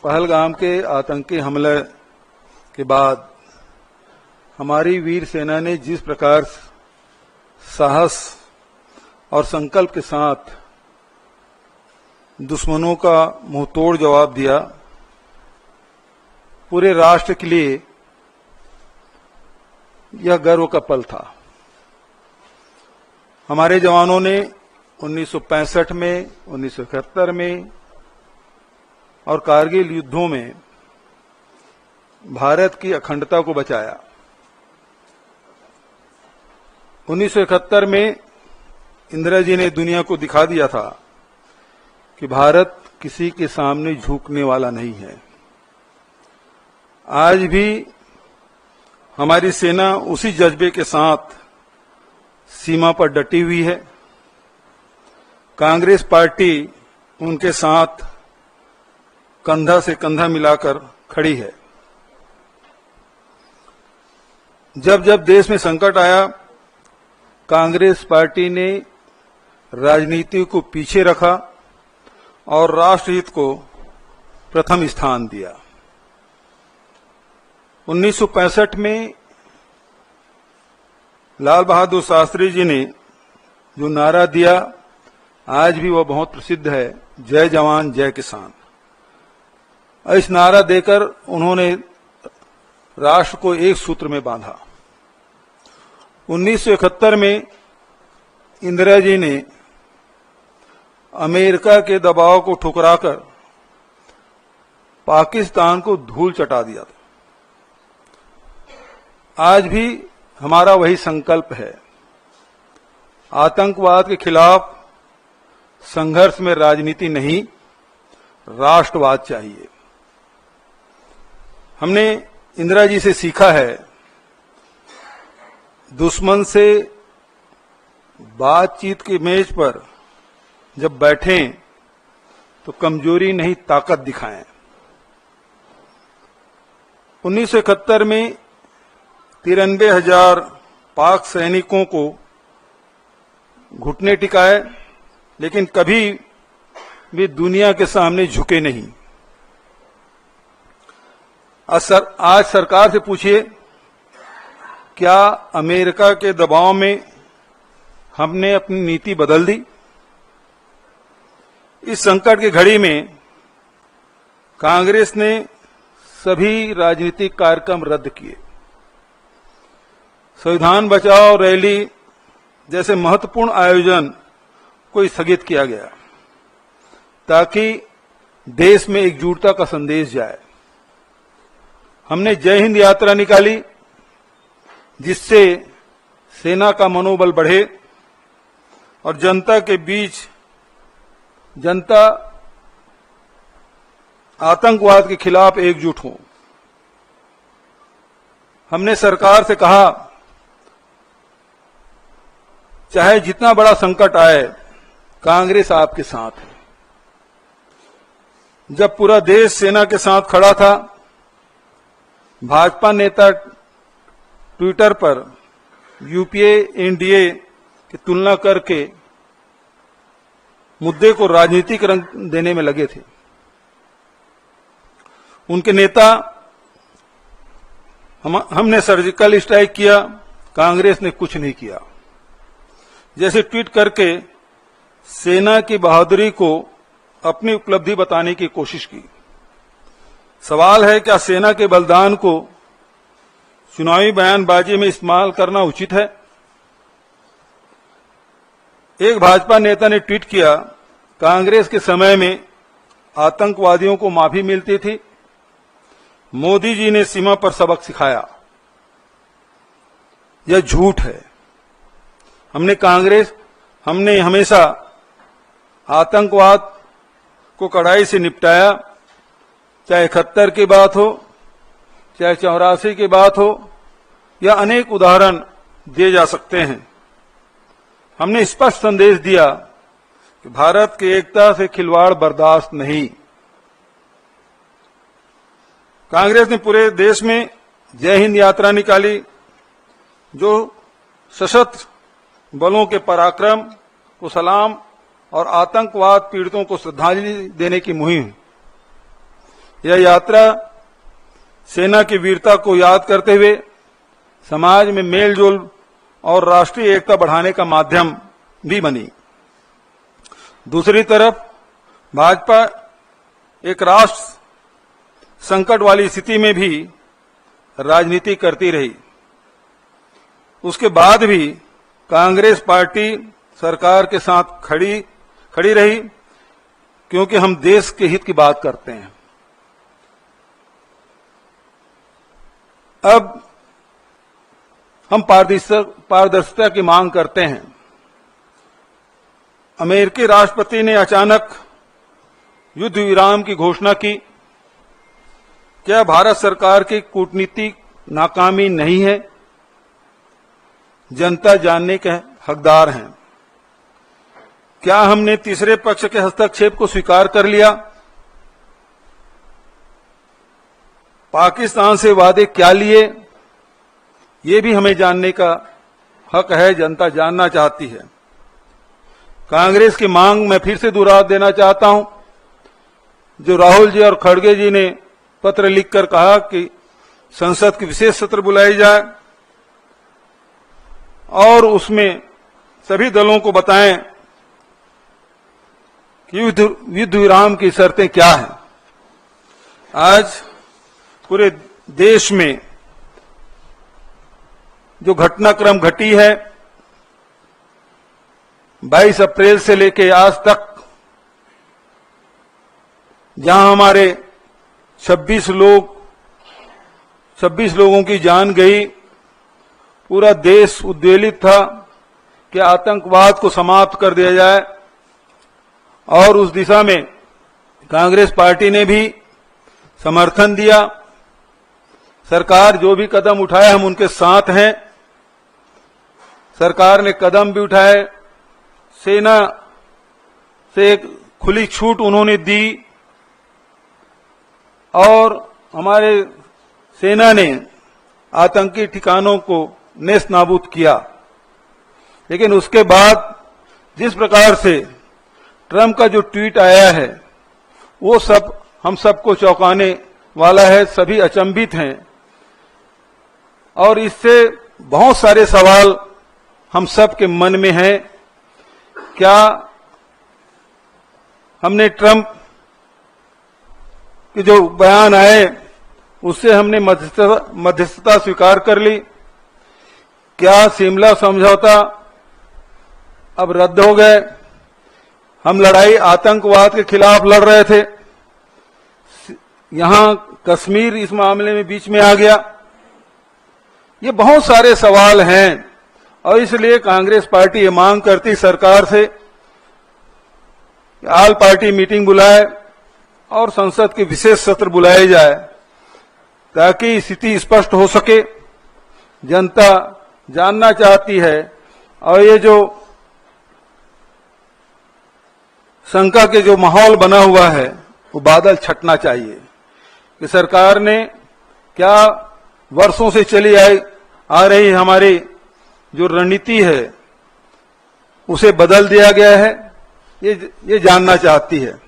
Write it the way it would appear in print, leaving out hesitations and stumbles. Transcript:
पहलगाम के आतंकी हमले के बाद हमारी वीर सेना ने जिस प्रकार साहस और संकल्प के साथ दुश्मनों का मुंहतोड़ जवाब दिया, पूरे राष्ट्र के लिए यह गर्व का पल था। हमारे जवानों ने 1965 में, 1971 में और कारगिल युद्धों में भारत की अखंडता को बचाया। 1971 में इंदिरा जी ने दुनिया को दिखा दिया था कि भारत किसी के सामने झुकने वाला नहीं है। आज भी हमारी सेना उसी जज्बे के साथ सीमा पर डटी हुई है। कांग्रेस पार्टी उनके साथ कंधा से कंधा मिलाकर खड़ी है। जब जब देश में संकट आया, कांग्रेस पार्टी ने राजनीति को पीछे रखा और राष्ट्रहित को प्रथम स्थान दिया। 1965 में लाल बहादुर शास्त्री जी ने जो नारा दिया, आज भी वह बहुत प्रसिद्ध है, जय जवान जय किसान। इस नारा देकर उन्होंने राष्ट्र को एक सूत्र में बांधा। 1971 में इंदिरा जी ने अमेरिका के दबाव को ठुकराकर पाकिस्तान को धूल चटा दिया था। आज भी हमारा वही संकल्प है। आतंकवाद के खिलाफ संघर्ष में राजनीति नहीं, राष्ट्रवाद चाहिए। हमने इंदिरा जी से सीखा है, दुश्मन से बातचीत की मेज पर जब बैठें तो कमजोरी नहीं ताकत दिखाएं। 1971 में 93,000 पाक सैनिकों को घुटने टिकाए, लेकिन कभी भी दुनिया के सामने झुके नहीं। आज सरकार से पूछिए, क्या अमेरिका के दबाव में हमने अपनी नीति बदल दी? इस संकट की घड़ी में कांग्रेस ने सभी राजनीतिक कार्यक्रम रद्द किए। संविधान बचाओ रैली जैसे महत्वपूर्ण आयोजन को स्थगित किया गया ताकि देश में एकजुटता का संदेश जाए। हमने जय हिंद यात्रा निकाली, जिससे सेना का मनोबल बढ़े और जनता के बीच जनता आतंकवाद के खिलाफ एकजुट हो। हमने सरकार से कहा, चाहे जितना बड़ा संकट आए, कांग्रेस आपके साथ है। जब पूरा देश सेना के साथ खड़ा था, भाजपा नेता ट्विटर पर यूपीए एनडीए की तुलना करके मुद्दे को राजनीतिक रंग देने में लगे थे। उनके नेता हमने सर्जिकल स्ट्राइक किया, कांग्रेस ने कुछ नहीं किया। जैसे ट्वीट करके सेना की बहादुरी को अपनी उपलब्धि बताने की कोशिश की। सवाल है, क्या सेना के बलिदान को चुनावी बयानबाजी में इस्तेमाल करना उचित है? एक भाजपा नेता ने ट्वीट किया, कांग्रेस के समय में आतंकवादियों को माफी मिलती थी, मोदी जी ने सीमा पर सबक सिखाया। यह झूठ है। हमने हमेशा आतंकवाद को कड़ाई से निपटाया, चाहे 71 की बात हो, चाहे 84 की बात हो, या अनेक उदाहरण दिए जा सकते हैं। हमने स्पष्ट संदेश दिया कि भारत की एकता से खिलवाड़ बर्दाश्त नहीं। कांग्रेस ने पूरे देश में जय हिंद यात्रा निकाली, जो सशस्त्र बलों के पराक्रम को सलाम और आतंकवाद पीड़ितों को श्रद्धांजलि देने की मुहिम। यह यात्रा सेना की वीरता को याद करते हुए समाज में मेलजोल और राष्ट्रीय एकता बढ़ाने का माध्यम भी बनी। दूसरी तरफ भाजपा एक राष्ट्र संकट वाली स्थिति में भी राजनीति करती रही। उसके बाद भी कांग्रेस पार्टी सरकार के साथ खड़ी रही, क्योंकि हम देश के हित की बात करते हैं। अब हम पारदर्शिता की मांग करते हैं। अमेरिकी राष्ट्रपति ने अचानक युद्ध विराम की घोषणा की। क्या भारत सरकार की कूटनीतिक नाकामी नहीं है? जनता जानने के हकदार हैं। क्या हमने तीसरे पक्ष के हस्तक्षेप को स्वीकार कर लिया? पाकिस्तान से वादे क्या लिए, ये भी हमें जानने का हक है। जनता जानना चाहती है। कांग्रेस की मांग मैं फिर से दोहरा देना चाहता हूं, जो राहुल जी और खड़गे जी ने पत्र लिखकर कहा कि संसद की विशेष सत्र बुलाई जाए और उसमें सभी दलों को बताएं कि युद्ध विराम की शर्तें क्या हैं। आज पूरे देश में जो घटनाक्रम घटी है, 22 अप्रैल से लेकर आज तक, जहां हमारे 26 लोगों की जान गई, पूरा देश उद्वेलित था कि आतंकवाद को समाप्त कर दिया जाए। और उस दिशा में कांग्रेस पार्टी ने भी समर्थन दिया। सरकार जो भी कदम उठाए, हम उनके साथ हैं। सरकार ने कदम भी उठाए, सेना से एक खुली छूट उन्होंने दी और हमारे सेना ने आतंकी ठिकानों को नेस्त नाबूद किया। लेकिन उसके बाद जिस प्रकार से ट्रंप का जो ट्वीट आया है, वो सब हम सबको चौंकाने वाला है। सभी अचंभित हैं और इससे बहुत सारे सवाल हम सब के मन में हैं। क्या हमने ट्रंप के जो बयान आए उससे हमने मध्यस्थता स्वीकार कर ली? क्या शिमला समझौता अब रद्द हो गए? हम लड़ाई आतंकवाद के खिलाफ लड़ रहे थे, यहां कश्मीर इस मामले में बीच में आ गया। ये बहुत सारे सवाल हैं और इसलिए कांग्रेस पार्टी ये मांग करती सरकार से कि ऑल पार्टी मीटिंग बुलाए और संसद के विशेष सत्र बुलाए जाए, ताकि स्थिति स्पष्ट हो सके। जनता जानना चाहती है और ये जो शंका के जो माहौल बना हुआ है, वो बादल छटना चाहिए कि सरकार ने क्या वर्षों से चली आ रही हमारी जो रणनीति है उसे बदल दिया गया है, ये जानना चाहती है।